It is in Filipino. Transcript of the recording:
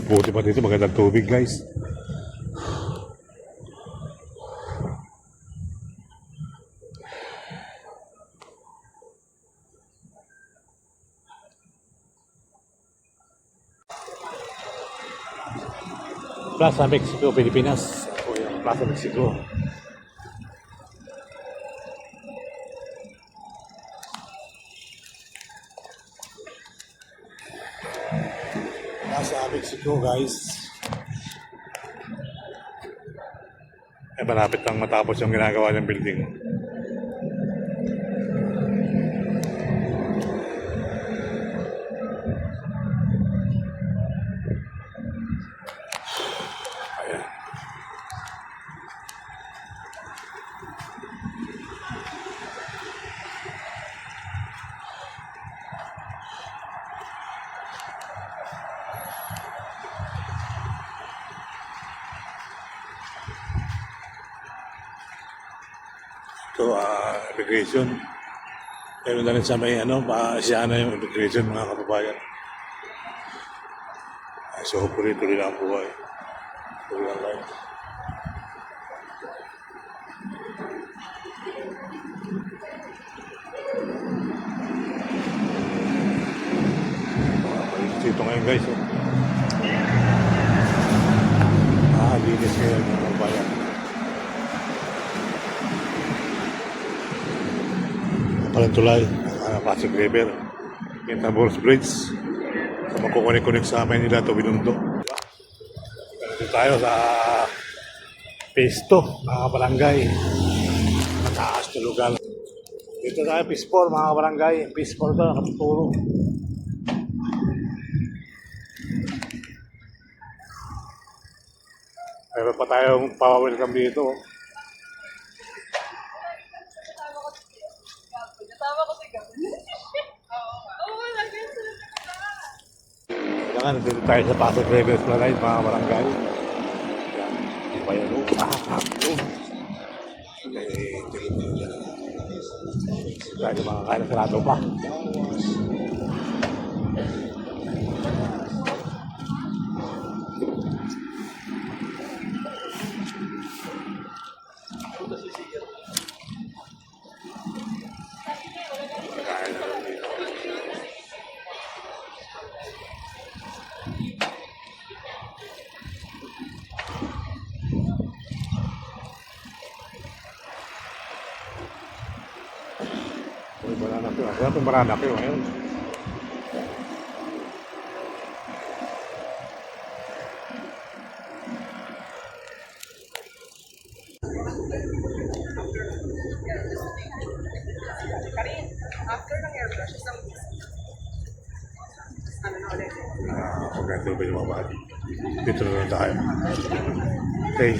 Puti pa dito, magandang tubig guys. Plaza Mexico, Pilipinas. O yung Plaza Mexico. Plaza Mexico guys. Eh, malapit lang matapos yung ginagawa ng building. Ayan. Ito, immigration. Pero na rin sa may siya na yung immigration mga kababayan. So hopefully tuloy lang ang buhay. Tuloy lang guys. Dito ngayon guys. Linis ngayon mga kababayan. Palang tulay, Pasig River, Intramuros Bridge, sa makukunik-kunik sa Manila to Binondo. Dito tayo sa Phase 2, mga barangay. Mataas na lugar. Dito tayo, Phase 4, mga barangay. Phase 4 to, nakatuturo. Meron pa tayong pa-welcome dito. Nandito tayo sa Pasig River Esplanade, mga barangay. Yan, di ba yan? Tayo mga kaya sarado pa. Wala itong baranak yun ngayon. After ng airbrush, isang Maganda ba yung mga bati? Dito na lang tayo. Okay.